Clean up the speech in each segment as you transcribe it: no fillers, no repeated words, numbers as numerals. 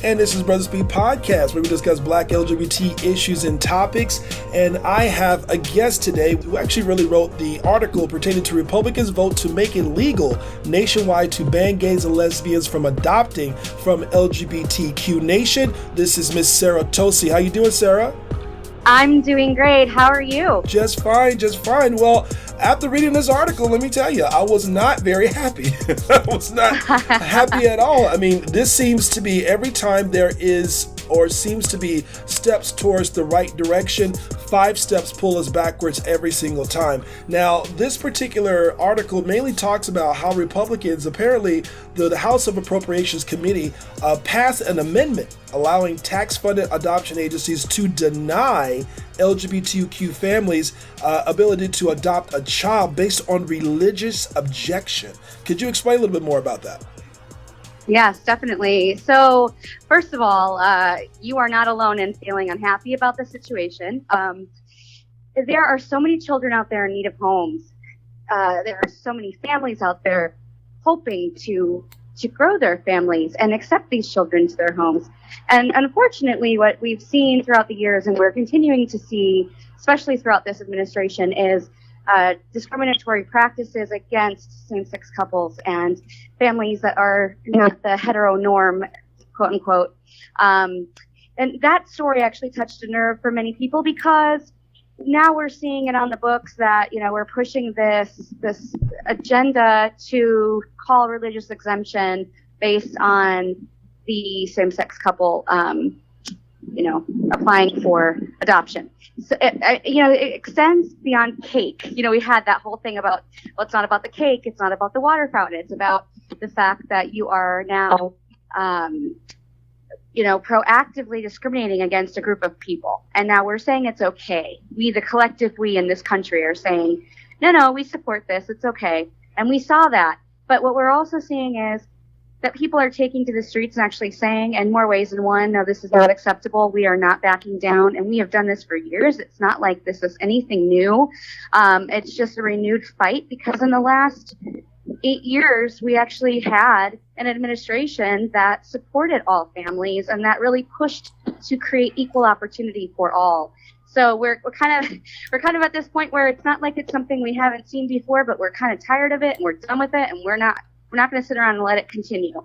And this is Brothaspeak Podcast, where we discuss Black LGBT issues and topics. And I have a guest today who actually really wrote the article pertaining to Republicans' vote to make it legal nationwide to ban gays and lesbians from adopting from LGBTQNation. This is Miss Sarah Toce. How you doing, Sarah? I'm doing great. How are you? Just fine. Well, after reading this article, let me tell you, I was not very happy. I was not happy at all. I mean, this seems to be every time there is or seems to be steps towards the right direction, 5 steps pull us backwards every single time. Now, this particular article mainly talks about how Republicans, apparently the House of Appropriations Committee, passed an amendment allowing tax-funded adoption agencies to deny LGBTQ families ability to adopt a child based on religious objection. Could you explain a little bit more about that? Yes, definitely. So, first of all, you are not alone in feeling unhappy about the situation. There are so many children out there in need of homes. There are so many families out there hoping to grow their families and accept these children to their homes. And unfortunately, what we've seen throughout the years, and we're continuing to see, especially throughout this administration, is discriminatory practices against same-sex couples and families that are not the hetero norm, quote unquote. And that story actually touched a nerve for many people, because now we're seeing it on the books that, we're pushing this agenda to call religious exemption based on the same-sex couple, applying for adoption. So, it extends beyond cake. We had that whole thing about, well, it's not about the cake, it's not about the water fountain, it's about the fact that you are now, proactively discriminating against a group of people. And now we're saying it's okay. We, the collective we in this country, are saying, no, we support this, it's okay. And we saw that. But what we're also seeing is that people are taking to the streets and actually saying, in more ways than one, no, this is not acceptable. We are not backing down. And we have done this for years. It's not like this is anything new. It's just a renewed fight, because in the last 8 years, we actually had an administration that supported all families and that really pushed to create equal opportunity for all. So we're kind of at this point where it's not like it's something we haven't seen before, but we're kind of tired of it and we're done with it, and we're not going to sit around and let it continue.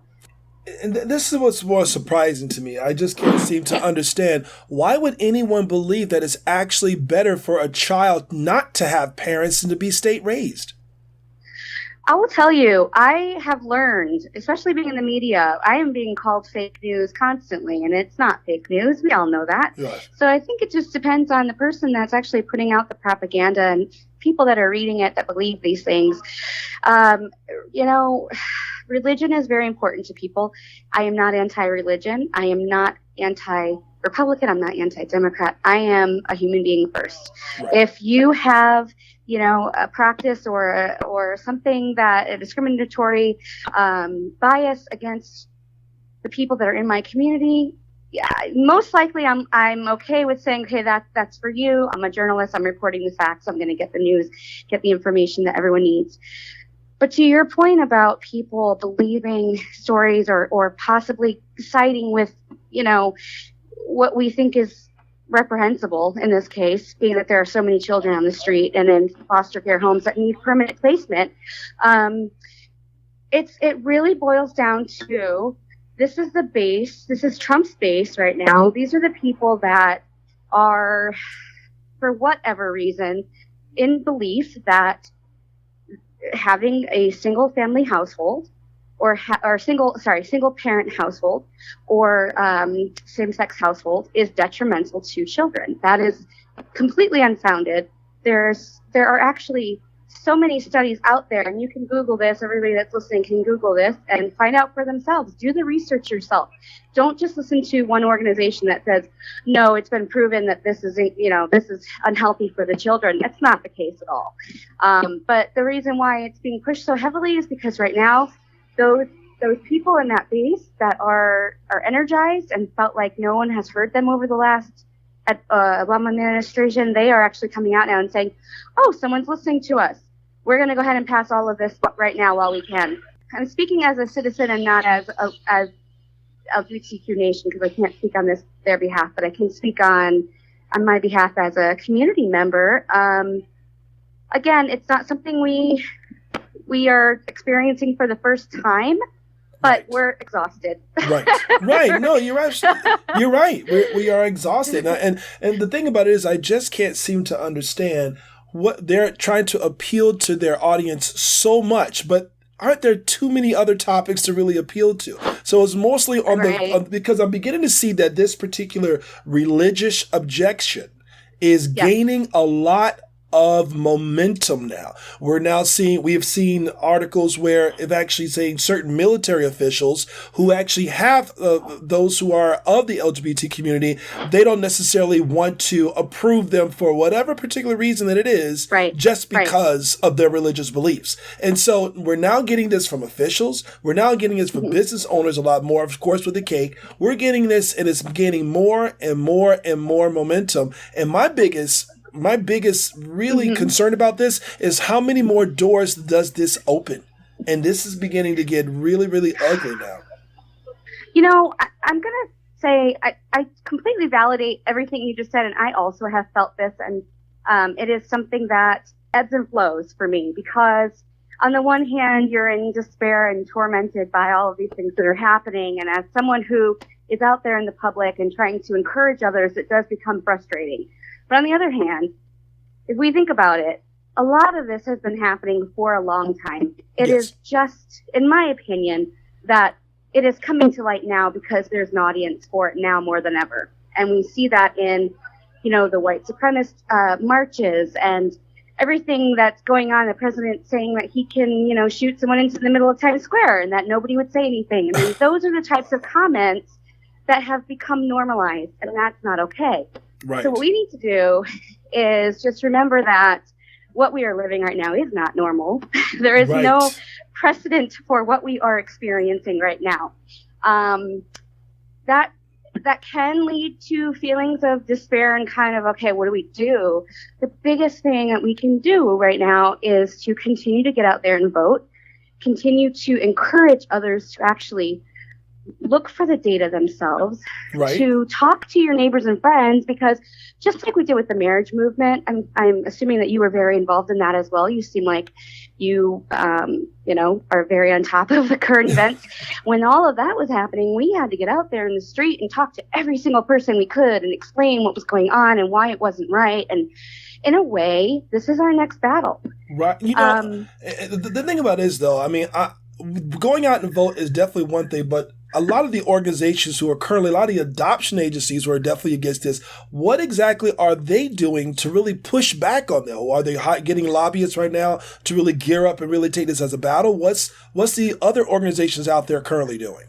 And this is what's more surprising to me. I just can't seem to understand, why would anyone believe that it's actually better for a child not to have parents and to be state raised? I will tell you, I have learned, especially being in the media, I am being called fake news constantly, and it's not fake news. We all know that. Right. So I think it just depends on the person that's actually putting out the propaganda and people that are reading it that believe these things. Religion is very important to people. I am not anti-religion. I am not anti-Republican. I'm not anti-Democrat. I am a human being first. Right. If you have a practice or something that a discriminatory bias against the people that are in my community, yeah, most likely I'm okay with saying, okay, that's for you. I'm a journalist. I'm reporting the facts. I'm going to get the news, get the information that everyone needs. But to your point about people believing stories or possibly siding with, what we think is reprehensible in this case, being that there are so many children on the street and in foster care homes that need permanent placement, it really boils down to, this is the base, this is Trump's base right now. These are the people that are, for whatever reason, in belief that having a single family household or single parent household or same-sex household is detrimental to children. That is completely unfounded. There are actually so many studies out there, and you can Google this. Everybody that's listening can Google this and find out for themselves. Do the research yourself. Don't just listen to one organization that says, no, it's been proven that this is unhealthy for the children. That's not the case at all. But the reason why it's being pushed so heavily is because right now, those people in that base that are energized and felt like no one has heard them over the last Obama administration, they are actually coming out now and saying, oh, someone's listening to us. We're going to go ahead and pass all of this right now while we can. I'm speaking as a citizen and not as LGBTQNation because I can't speak on their behalf, but I can speak on my behalf as a community member. Again, it's not something we are experiencing for the first time, but we're exhausted. Right. No, you're right. We are exhausted. And the thing about it is, I just can't seem to understand what they're trying to appeal to their audience so much, but aren't there too many other topics to really appeal to? So it's mostly because I'm beginning to see that this particular religious objection is gaining a lot of momentum now. We have seen articles where it's actually saying certain military officials who actually have those who are of the LGBT community, they don't necessarily want to approve them for whatever particular reason that it is, just because of their religious beliefs. And so we're now getting this from officials. We're now getting this from business owners a lot more, of course, with the cake. We're getting this, and it's gaining more and more and more momentum. And my biggest really concern about this is how many more doors does this open? And this is beginning to get really, really ugly now. I'm going to say I completely validate everything you just said, and I also have felt this, and it is something that ebbs and flows for me, because on the one hand, you're in despair and tormented by all of these things that are happening, and as someone who is out there in the public and trying to encourage others, it does become frustrating. But on the other hand, if we think about it, a lot of this has been happening for a long time. It is just, in my opinion, that it is coming to light now because there's an audience for it now more than ever. And we see that in, the white supremacist marches and everything that's going on. The president saying that he can, shoot someone into the middle of Times Square and that nobody would say anything. I mean, those are the types of comments that have become normalized, and that's not okay. Right. So what we need to do is just remember that what we are living right now is not normal. There is no precedent for what we are experiencing right now. That can lead to feelings of despair and kind of, okay, what do we do? The biggest thing that we can do right now is to continue to get out there and vote, continue to encourage others to actually look for the data themselves, to talk to your neighbors and friends, because just like we did with the marriage movement, I'm assuming that you were very involved in that as well. You seem like you, are very on top of the current events. When all of that was happening, we had to get out there in the street and talk to every single person we could and explain what was going on and why it wasn't right. And in a way, this is our next battle. Right. The thing about it is, though, going out and vote is definitely one thing, but a lot of the organizations who are currently, a lot of the adoption agencies who are definitely against this, what exactly are they doing to really push back on them? Are they getting lobbyists right now to really gear up and really take this as a battle? What's the other organizations out there currently doing?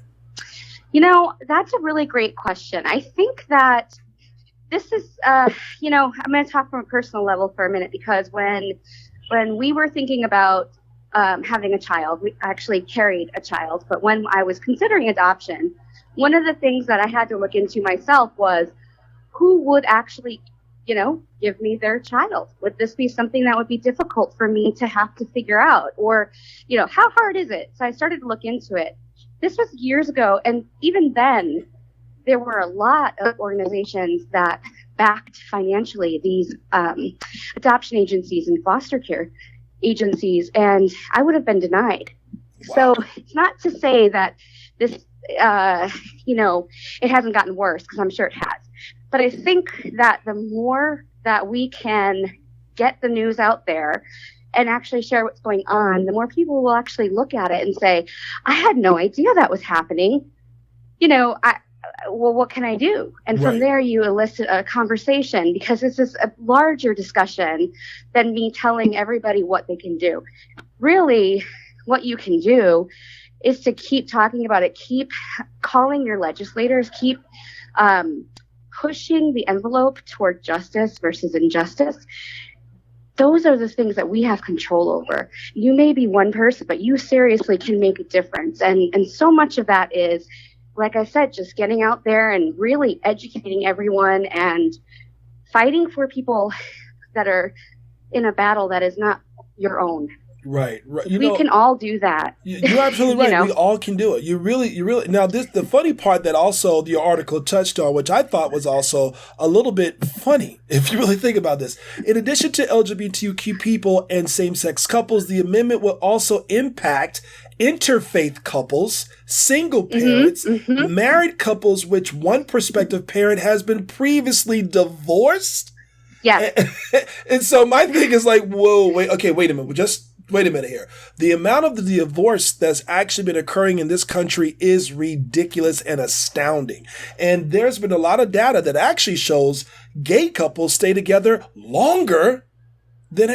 That's a really great question. I think that this is, I'm going to talk from a personal level for a minute, because when we were thinking about having a child. We actually carried a child, but when I was considering adoption, one of the things that I had to look into myself was who would actually, give me their child. Would this be something that would be difficult for me to have to figure out? Or, how hard is it? So I started to look into it. This was years ago, and even then, there were a lot of organizations that backed financially these adoption agencies and foster care agencies, and I would have been denied. Wow. So it's not to say that this, it hasn't gotten worse, because I'm sure it has. But I think that the more that we can get the news out there and actually share what's going on, the more people will actually look at it and say, I had no idea that was happening. Well, what can I do? And from there, you elicit a conversation, because this is a larger discussion than me telling everybody what they can do. Really, what you can do is to keep talking about it, keep calling your legislators, keep pushing the envelope toward justice versus injustice. Those are the things that we have control over. You may be one person, but you seriously can make a difference. And so much of that is, like I said, just getting out there and really educating everyone and fighting for people that are in a battle that is not your own. Right. We can all do that. You're absolutely right. We all can do it. You really. Now, the funny part that also your article touched on, which I thought was also a little bit funny, if you really think about this. In addition to LGBTQ people and same-sex couples, the amendment will also impact interfaith couples, single parents, married couples, which one prospective parent has been previously divorced. Yeah. And so my thing is like, whoa, wait a minute. Wait a minute here. The amount of the divorce that's actually been occurring in this country is ridiculous and astounding. And there's been a lot of data that actually shows gay couples stay together longer than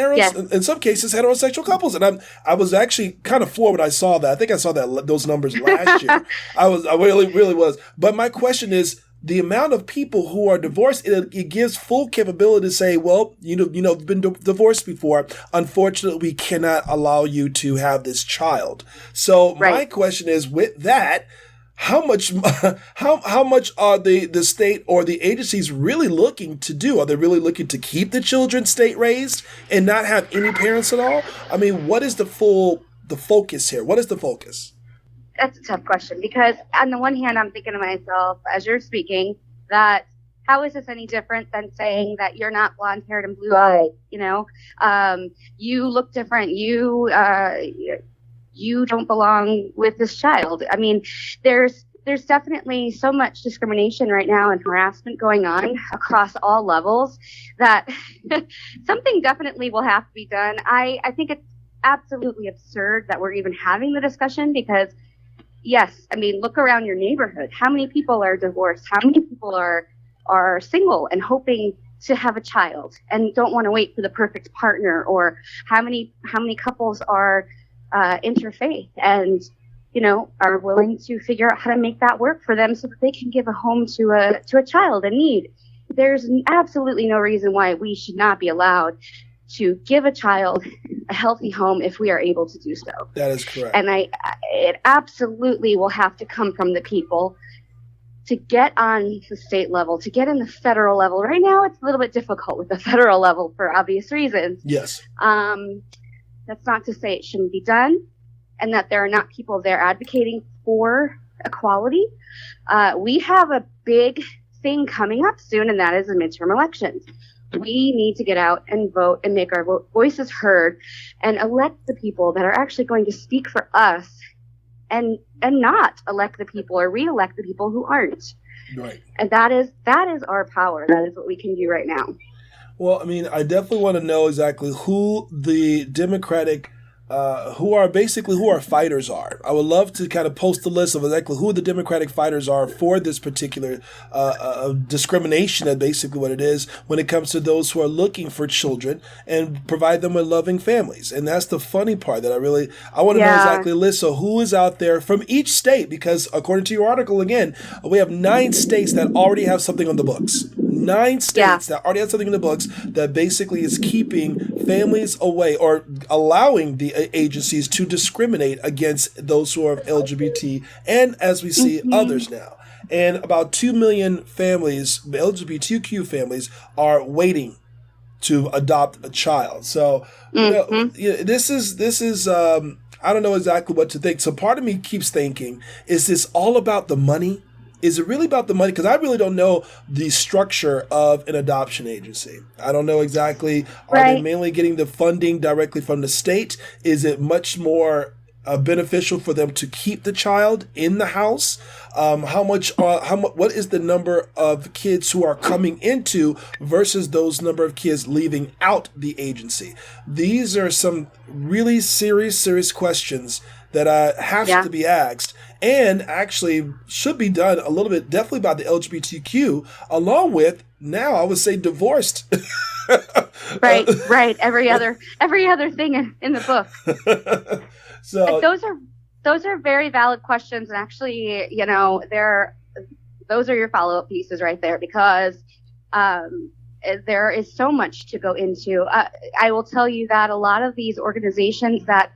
in some cases heterosexual couples. And I was actually kind of floored when I saw that. I think I saw those numbers last year. I really was. But my question is, the amount of people who are divorced, it gives full capability to say, well, you've been divorced before. Unfortunately, we cannot allow you to have this child. So my question is, with that, how much are the state or the agencies really looking to do? Are they really looking to keep the children state raised and not have any parents at all? I mean, what is the focus here? What is the focus? That's a tough question, because on the one hand, I'm thinking to myself, as you're speaking, that how is this any different than saying that you're not blonde-haired and blue-eyed? You look different. You don't belong with this child. I mean, there's definitely so much discrimination right now and harassment going on across all levels that something definitely will have to be done. I think it's absolutely absurd that we're even having the discussion, because yes, I mean, look around your neighborhood. How many people are divorced? How many people are single and hoping to have a child and don't want to wait for the perfect partner? Or how many couples are interfaith and are willing to figure out how to make that work for them so that they can give a home to a child in need? There's absolutely no reason why we should not be allowed to give a child a healthy home if we are able to do so. That is correct. And it absolutely will have to come from the people to get on the state level, to get in the federal level. Right now, it's a little bit difficult with the federal level for obvious reasons. Yes. That's not to say it shouldn't be done and that there are not people there advocating for equality. We have a big thing coming up soon, and that is the midterm elections. We need to get out and vote and make our voices heard and elect the people that are actually going to speak for us, and not elect the people or re-elect the people who aren't. Right. And that is our power. That is what we can do right now. Well, I mean, I definitely want to know exactly who the Democratic who our fighters are. I would love to kind of post a list of exactly who the Democratic fighters are for this particular discrimination, and basically what it is when it comes to those who are looking for children and provide them with loving families. And that's the funny part that I want to know exactly a list. So who is out there from each state? Because according to your article, again, we have 9 states that already have something on the books. 9 states that already have something in the books that basically is keeping families away or allowing the agencies to discriminate against those who are LGBT and, as we see, others now. And about 2 million families, LGBTQ families, are waiting to adopt a child. So this is I don't know exactly what to think. So part of me keeps thinking, is this all about the money? Is it really about the money? Because I really don't know the structure of an adoption agency. I don't know exactly. Are they mainly getting the funding directly from the state? Is it much more beneficial for them to keep the child in the house? What is the number of kids who are coming into versus those number of kids leaving out the agency? These are some really serious questions that have to be asked, and actually should be done a little bit definitely by the LGBTQ, along with, now I would say, divorced. Right. Every other thing in the book. So those are very valid questions, and actually, those are your follow-up pieces right there, because there is so much to go into. I will tell you that a lot of these organizations that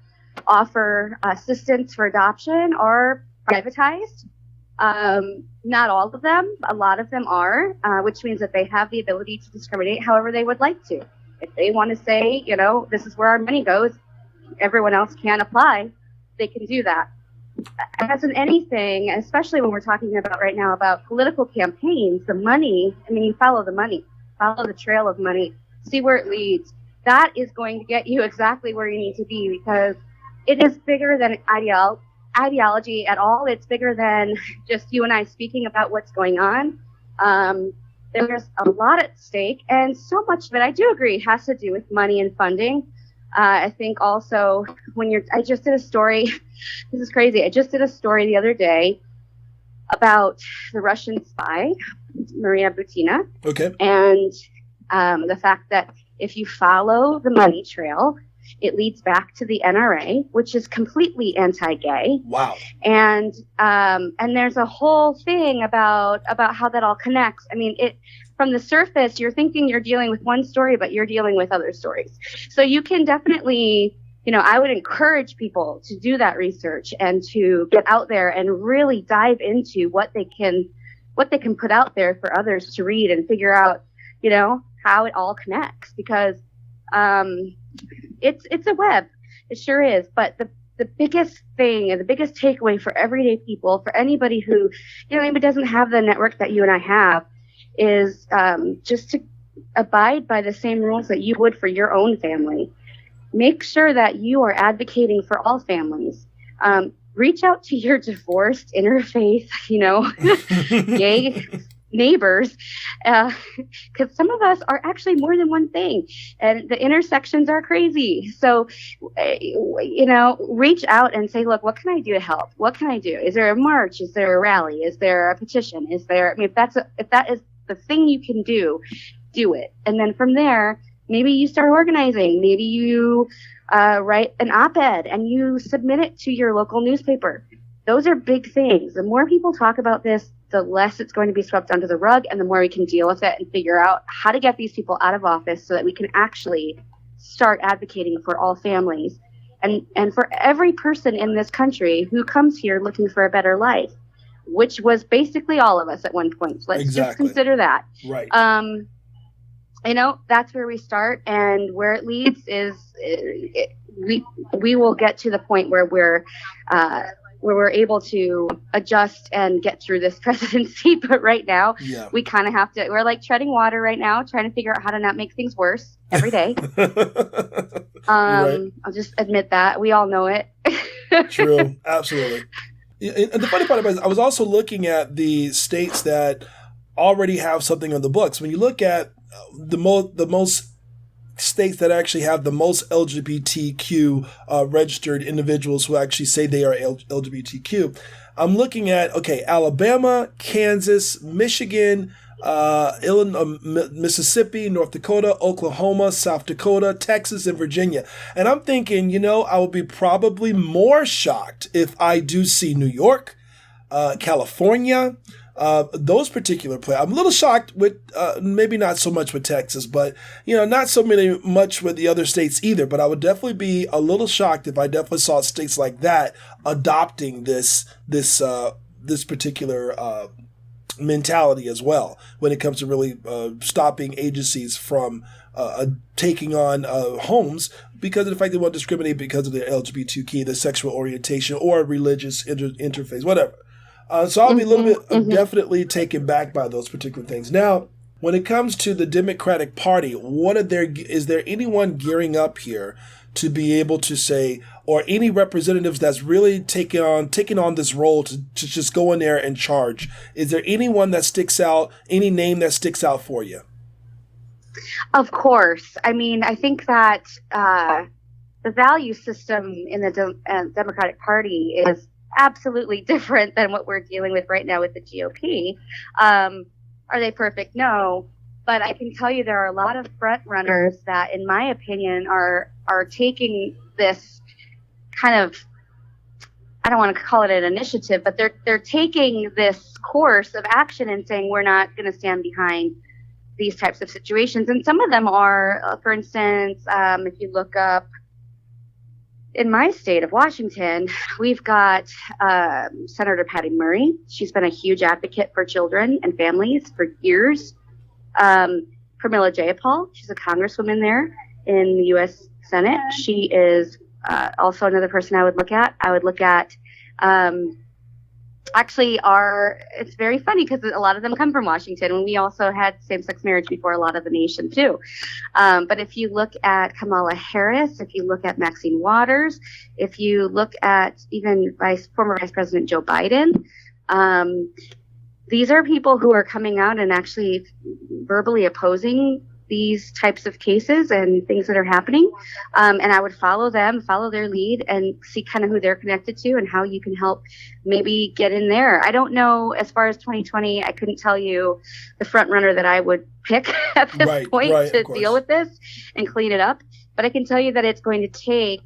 offer assistance for adoption are privatized. Not all of them. A lot of them are, which means that they have the ability to discriminate however they would like to. If they want to say, this is where our money goes, everyone else can apply, they can do that. As in anything, especially when we're talking about right now about political campaigns, the money, I mean, you follow the money, follow the trail of money, see where it leads. That is going to get you exactly where you need to be, because it is bigger than ideology at all. It's bigger than just you and I speaking about what's going on. There's a lot at stake, and so much of it, I do agree, has to do with money and funding. I think also I just did a story, this is crazy, I just did a story the other day about the Russian spy, Maria Butina. Okay. And the fact that if you follow the money trail, it leads back to the NRA, which is completely anti-gay. Wow. And there's a whole thing about how that all connects. I mean, from the surface, you're thinking you're dealing with one story, but you're dealing with other stories. So you can definitely, I would encourage people to do that research and to get out there and really dive into what they can put out there for others to read and figure out, how it all connects, because it's a web. It sure is. But the biggest thing and the biggest takeaway for everyday people, for anybody who, maybe doesn't have the network that you and I have, is just to abide by the same rules that you would for your own family. Make sure that you are advocating for all families. Reach out to your divorced, interfaith, gay neighbors, because some of us are actually more than one thing, and the intersections are crazy. So, reach out and say, look, what can I do to help? What can I do? Is there a march? Is there a rally? Is there a petition? Is there? If that is the thing you can do it. And then from there, maybe you start organizing. Maybe you write an op-ed and you submit it to your local newspaper. Those are big things. The more people talk about this, the less it's going to be swept under the rug, and the more we can deal with it and figure out how to get these people out of office so that we can actually start advocating for all families and for every person in this country who comes here looking for a better life, which was basically all of us at one point. Let's just consider that. Right. That's where we start, and where it leads is we will get to the point where we're able to adjust and get through this presidency. But right now, we kind of have to, we're like treading water right now, trying to figure out how to not make things worse every day. Right. I'll just admit that. We all know it. True. Absolutely. And the funny part about it is I was also looking at the states that already have something on the books. When you look at the most states that actually have the most LGBTQ registered individuals who actually say they are LGBTQ, I'm looking at, Alabama, Kansas, Michigan, Illinois, Mississippi, North Dakota, Oklahoma, South Dakota, Texas, and Virginia. And I'm thinking, I would be probably more shocked if I do see New York, California, those particular players. I'm a little shocked with, maybe not so much with Texas, but, not so much with the other states either. But I would definitely be a little shocked if I definitely saw states like that adopting this particular mentality as well when it comes to really stopping agencies from taking on homes because of the fact they want to discriminate because of their LGBTQ, their sexual orientation, or religious interface, whatever. So I'll be a little bit definitely taken back by those particular things. Now, when it comes to the Democratic Party, is there anyone gearing up here to be able to say, or any representatives that's really taking on this role to just go in there and charge? Is there anyone that sticks out, any name that sticks out for you? Of course. I mean, I think that the value system in the Democratic Party is absolutely different than what we're dealing with right now with the GOP. Are they perfect? No. But I can tell you there are a lot of front runners that, in my opinion, are taking this kind of, I don't want to call it an initiative, but they're taking this course of action and saying we're not going to stand behind these types of situations. And some of them are, for instance, if you look up in my state of Washington, we've got Senator Patty Murray. She's been a huge advocate for children and families for years. Pramila Jayapal, she's a congresswoman there in the U.S. Senate. She is also another person I would look at. Actually, it's very funny because a lot of them come from Washington, and we also had same-sex marriage before a lot of the nation too. But if you look at Kamala Harris, if you look at Maxine Waters, if you look at even former Vice President Joe Biden, these are people who are coming out and actually verbally opposing these types of cases and things that are happening. And I would follow their lead, and see kind of who they're connected to and how you can help maybe get in there. I don't know, as far as 2020, I couldn't tell you the front runner that I would pick at this point to deal with this and clean it up. But I can tell you that it's going to take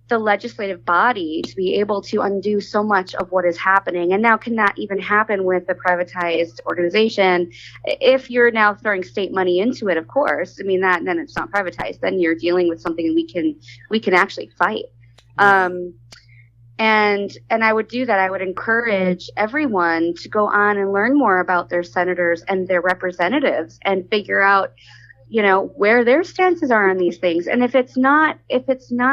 the legislative body to be able to undo so much of what is happening. And now, can that even happen with a privatized organization? If you're now throwing state money into it, of course, I mean, then it's not privatized. Then you're dealing with something we can actually fight. And I would do that. I would encourage everyone to go on and learn more about their senators and their representatives and figure out, where their stances are on these things. And if it's not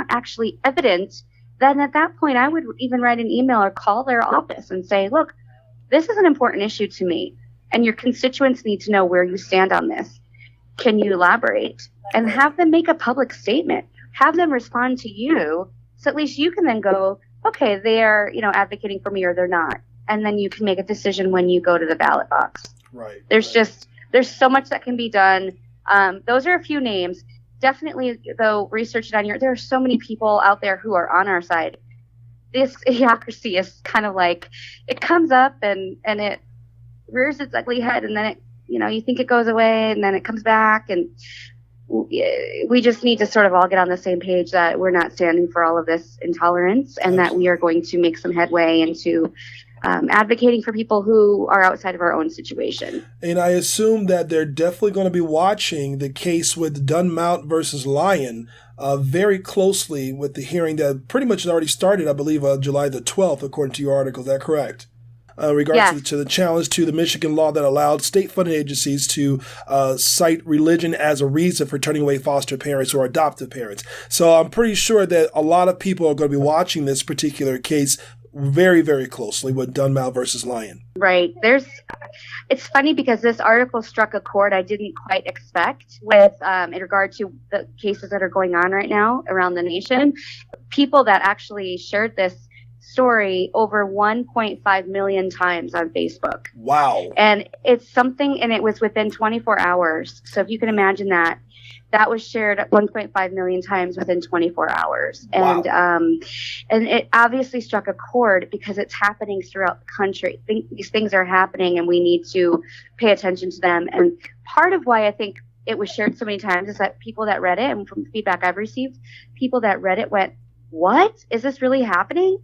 actually evident, then at that point, I would even write an email or call their office and say, look, this is an important issue to me, and your constituents need to know where you stand on this. Can you elaborate? And have them make a public statement. Have them respond to you, so at least you can then go, okay, they are, advocating for me, or they're not. And then you can make a decision when you go to the ballot box. Right. There's so much that can be done. Those are a few names. Definitely, though, research it on there are so many people out there who are on our side. This idiocracy is kind of like, it comes up and it rears its ugly head, and then it, you think it goes away, and then it comes back, and we just need to sort of all get on the same page that we're not standing for all of this intolerance, and that we are going to make some headway into advocating for people who are outside of our own situation. And I assume that they're definitely going to be watching the case with Dunmount versus Lyon very closely, with the hearing that pretty much already started, I believe, July the 12th, according to your article. Is that correct? Regards to the challenge to the Michigan law that allowed state-funded agencies to cite religion as a reason for turning away foster parents or adoptive parents. So I'm pretty sure that a lot of people are going to be watching this particular case very, very closely with Dunmount versus Lyon. Right. It's funny because this article struck a chord I didn't quite expect with in regard to the cases that are going on right now around the nation. People that actually shared this story over 1.5 million times on Facebook. Wow. And it's something, and it was within 24 hours. So if you can imagine that was shared 1.5 million times within 24 hours. Wow. And it obviously struck a chord because it's happening throughout the country. These things are happening, and we need to pay attention to them. And part of why I think it was shared so many times is that people that read it, and from the feedback I've received, people that read it went, what? Is this really happening?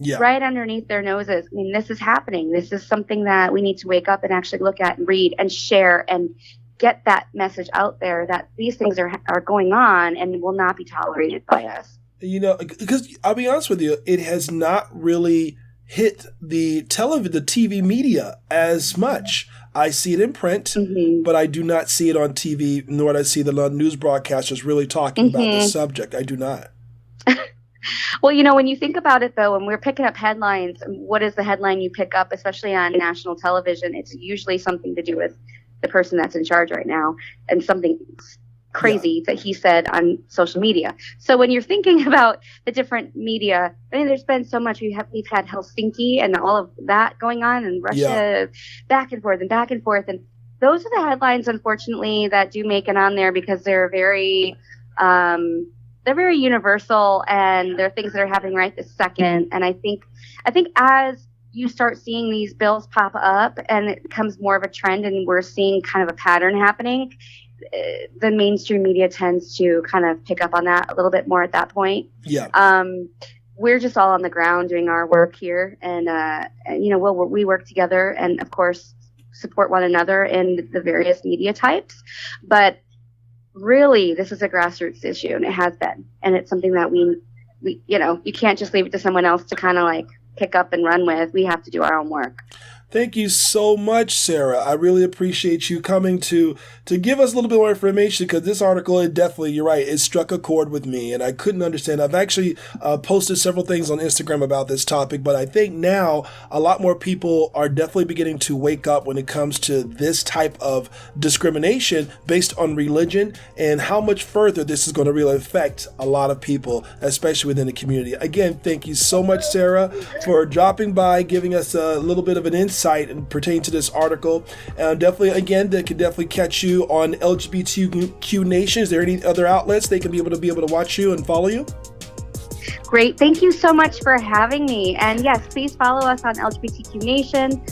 Yeah. Right underneath their noses. I mean, this is happening. This is something that we need to wake up and actually look at and read and share and get that message out there that these things are going on and will not be tolerated by us. Because I'll be honest with you, it has not really hit the TV media as much. I see it in print, but I do not see it on TV, nor do I see the news broadcasters really talking about the subject. I do not. Well, when you think about it, though, when we're picking up headlines, what is the headline you pick up, especially on national television? It's usually something to do with the person that's in charge right now and something crazy that he said on social media. So when you're thinking about the different media, I mean, there's been so much. We've had Helsinki and all of that going on, and Russia back and forth. And those are the headlines, unfortunately, that do make it on there because they're very universal, and they're things that are happening right this second. And I think as you start seeing these bills pop up and it becomes more of a trend and we're seeing kind of a pattern happening, the mainstream media tends to kind of pick up on that a little bit more at that point. Yeah. We're just all on the ground doing our work here, and we work together and, of course, support one another in the various media types. But really, this is a grassroots issue, and it has been. And it's something that we you can't just leave it to someone else to kind of like pick up and run with. We have to do our own work. Thank you so much, Sarah. I really appreciate you coming to give us a little bit more information, because this article, it definitely, you're right, it struck a chord with me, and I couldn't understand. I've actually posted several things on Instagram about this topic, but I think now a lot more people are definitely beginning to wake up when it comes to this type of discrimination based on religion, and how much further this is going to really affect a lot of people, especially within the community. Again, thank you so much, Sarah, for dropping by, giving us a little bit of an insight and pertain to this article. Definitely, again, they can definitely catch you on LGBTQNation. Is there any other outlets they can be able to watch you and follow you? Great. Thank you so much for having me. And yes, please follow us on LGBTQ Nation.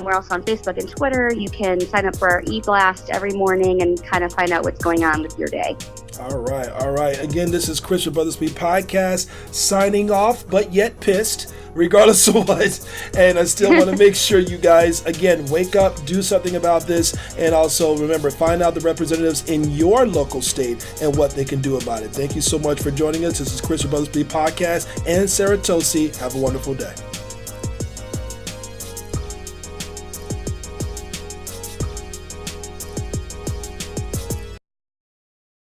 We're also on Facebook and Twitter. You can sign up for our e-blast every morning and kind of find out what's going on with your day. All right. Again, this is Chris with Brothaspeak Podcast, signing off, but yet pissed, regardless of what. And I still want to make sure you guys, again, wake up, do something about this, and also remember, find out the representatives in your local state and what they can do about it. Thank you so much for joining us. This is Chris with Brothaspeak Podcast and Sarah Toce. Have a wonderful day.